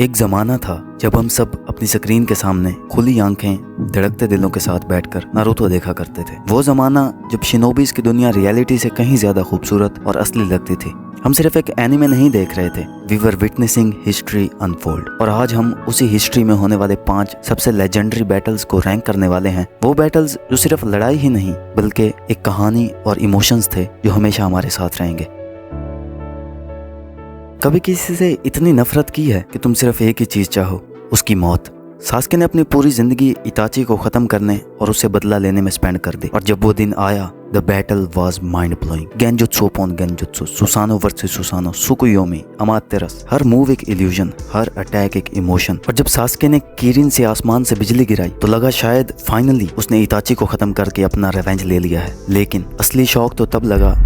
एक ज़माना था जब हम सब अपनी स्क्रीन के सामने खुली आंखें धड़कते दिलों के साथ बैठकर नारुतो देखा करते थे। वो ज़माना जब शिनोबीज की दुनिया रियलिटी से कहीं ज़्यादा खूबसूरत और असली लगती थी। हम सिर्फ एक एनिमे नहीं देख रहे थे, we were witnessing history unfold. और आज हम उसी हिस्ट्री में होने वाले 5 सबसे लेजेंडरी बैटल्स को रैंक करने वाले हैं। वो बैटल्स जो सिर्फ लड़ाई ही नहीं बल्कि एक कहानी और इमोशंस थे जो हमेशा हमारे साथ रहेंगे। कभी किसी से इतनी नफरत की है कि तुम सिर्फ एक ही चीज चाहो, उसकी मौत। सास्के ने अपनी पूरी जिंदगी इताची को खत्म करने और उससे बदला लेने में स्पेंड कर दी। और जब वो दिन आया, the battle was mind blowing. Genjutsu upon genjutsu, Susanoo versus Susanoo, Tsukuyomi, Amaterasu. हर मूव एक इल्यूजन, हर अटैक एक इमोशन। और जब सास्के ने किरिन से आसमान से बिजली गिराई तो लगा शायद फाइनली उसने इताची को खत्म करके अपना रिवेंज ले लिया है। लेकिन असली शौक तो तब लगा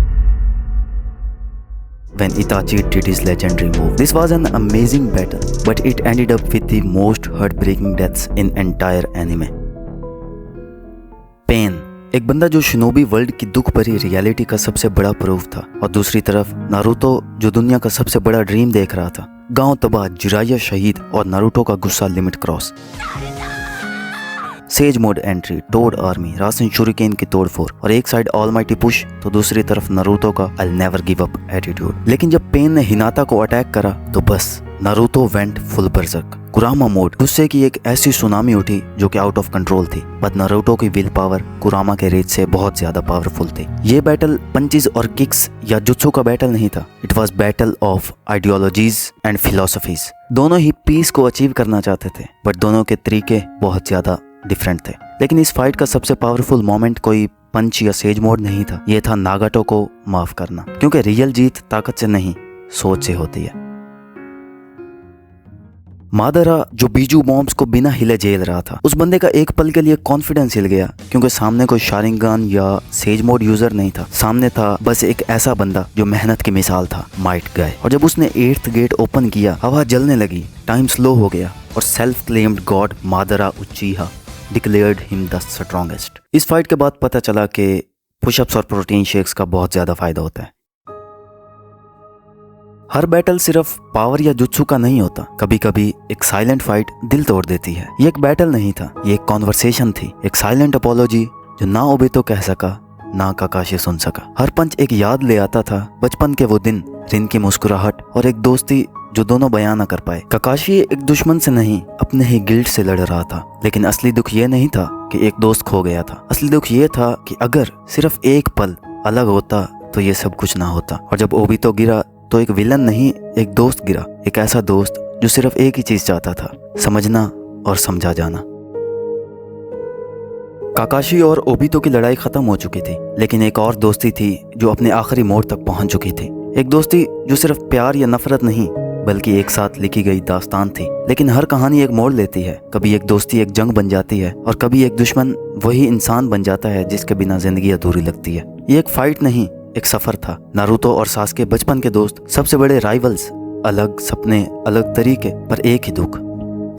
when Itachi did his legendary move. This was an amazing battle, but it ended up with the most heartbreaking deaths in entire anime. Pain, एक बंदा जो शिनोबी वर्ल्ड की दुख भरी रियलिटी का सबसे बड़ा प्रूफ था, और दूसरी तरफ नारुतो जो दुनिया का सबसे बड़ा ड्रीम देख रहा था। गांव तबाह, जिराया शहीद और नारुतो का गुस्सा limit cross. Sage mode entry, toad army, Rasenshuriken की तोड़फोड़, और एक साइड ऑलमाइटी पुश तो दूसरी तरफ नारुतो का I never give up attitude. लेकिन जब पेन ने हिनाता को अटैक करा तो बस नारुतो वेंट फुल बर्जर्क। कुरामा मोड, गुस्से की एक ऐसी सुनामी उठी जो कि आउट ऑफ कंट्रोल थी, बट नारुतो की विल पावर कुरामा के रेज से बहुत ज्यादा पावरफुल थी। ये बैटल पंचेस और किक्स या जुत्सु का बैटल नहीं था, it was battle of ideologies and philosophies. दोनों ही पीस को अचीव करना चाहते थे, बट दोनों के तरीके बहुत ज्यादा डिफरेंट थे। लेकिन इस फाइट का सबसे पावरफुल मोमेंट कोई पंच या सेज मोड नहीं था, यह था नागाटो को माफ करना। क्योंकि रियल जीत ताकत से नहीं, सोच से होती है। मादरा जो बीजू बॉम्ब्स को बिना हिले झेल रहा था, उस बंदे का एक पल के लिए कॉन्फिडेंस हिल गया, क्योंकि सामने कोई शारिंगन या सेज मोड यूजर नहीं था। सामने था बस एक ऐसा बंदा जो मेहनत की मिसाल था, माइट गाय। और जब उसने 8th गेट ओपन किया, हवा जलने लगी, टाइम स्लो हो गया, और self claimed God Madara Uchiha declared him the strongest. इस फाइट के बाद पता चला कि पुशअप्स और प्रोटीन शेक्स का बहुत ज्यादा फायदा होता है। हर बैटल सिर्फ पावर या जुत्सु का नहीं होता, कभी कभी एक साइलेंट फाइट दिल तोड़ देती है। ये एक बैटल नहीं था, ये एक कॉन्वर्सेशन थी, एक साइलेंट अपोलॉजी जो ना ओबेतो कह सका ना काकाशी सुन सका। हर पंच एक याद ले आता था, बचपन के वो दिन, रिन की मुस्कुराहट और एक दोस्ती जो दोनों बयान न कर पाए। काकाशी एक दुश्मन से नहीं, अपने ही गिल्ट से लड़ रहा था। लेकिन असली दुख ये नहीं था कि एक दोस्त खो गया था, असली दुख ये था कि अगर सिर्फ एक पल अलग होता तो ये सब कुछ ना होता। और जब ओबितो गिरा तो एक विलन नहीं, एक दोस्त गिरा, एक ऐसा दोस्त जो सिर्फ एक ही चीज चाहता था, समझना और समझा जाना। काकाशी और ओबितो की लड़ाई खत्म हो चुकी थी, लेकिन एक और दोस्ती थी जो अपने आखिरी मोड़ तक पहुंच चुकी थी। एक दोस्ती जो सिर्फ प्यार या नफरत नहीं बल्कि एक साथ लिखी गई दास्तान थी। लेकिन हर कहानी एक मोड़ लेती है, कभी एक दोस्ती एक जंग बन जाती है, और कभी एक दुश्मन वही इंसान बन जाता है जिसके बिना जिंदगी अधूरी लगती है। ये एक फाइट नहीं, एक सफर था। नारुतो और सास्के बचपन के दोस्त, सबसे बड़े राइवल्स, अलग सपने, अलग तरीके, पर एक ही दुख,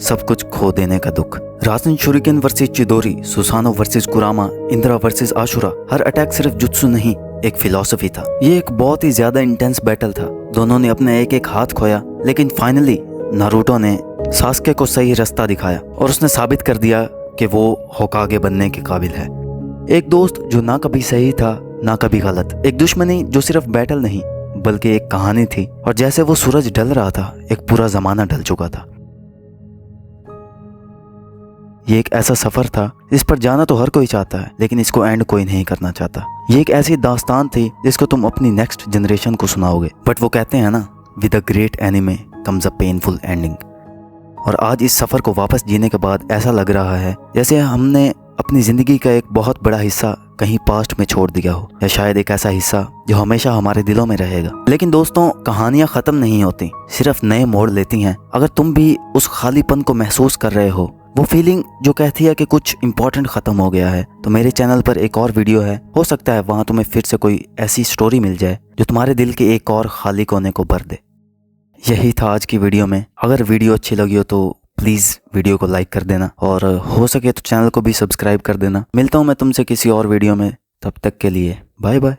सब कुछ खो देने का दुख। रासन शुरिकेन वर्सेस चिदोरी, सुसानो वर्सेस कुरामा, इंद्रा वर्सेस आशुरा। हर अटैक सिर्फ जुत्सु नहीं, एक फिलॉसफी था। ये एक बहुत ही ज्यादा इंटेंस बैटल था। दोनों ने अपने एक एक हाथ खोया, लेकिन फाइनली नारुतो ने सास्के को सही रास्ता दिखाया और उसने साबित कर दिया कि वो होकागे बनने के काबिल है। एक दोस्त जो ना कभी सही था ना कभी गलत, एक दुश्मनी जो सिर्फ बैटल नहीं बल्कि एक कहानी थी। और जैसे वो सूरज ढल रहा था, एक पूरा जमाना ढल चुका था। ये एक ऐसा सफर था जिस पर जाना तो हर कोई चाहता है, लेकिन इसको एंड कोई नहीं करना चाहता। ये एक ऐसी दास्तान थी जिसको तुम अपनी नेक्स्ट जनरेशन को सुनाओगे, बट वो कहते हैं ना, with a great anime comes a painful ending. और आज इस सफर को वापस जीने के बाद ऐसा लग रहा है जैसे हमने अपनी जिंदगी का एक बहुत बड़ा हिस्सा कहीं पास्ट में छोड़ दिया हो, या शायद एक ऐसा हिस्सा जो हमेशा हमारे दिलों में रहेगा। लेकिन दोस्तों, कहानियां खत्म नहीं होती, सिर्फ नए मोड़ लेती हैं। अगर तुम भी उस खालीपन को महसूस कर रहे हो, वो फीलिंग जो कहती है कि कुछ इंपॉर्टेंट खत्म हो गया है, तो मेरे चैनल पर एक और वीडियो है, हो सकता है वहां तुम्हें फिर से कोई ऐसी स्टोरी मिल जाए जो तुम्हारे दिल के एक और खाली कोने को भर दे। यही था आज की वीडियो में। अगर वीडियो अच्छी लगी हो तो प्लीज़ वीडियो को लाइक कर देना, और हो सके तो चैनल को भी सब्सक्राइब कर देना। मिलता हूँ मैं तुमसे किसी और वीडियो में, तब तक के लिए बाय बाय।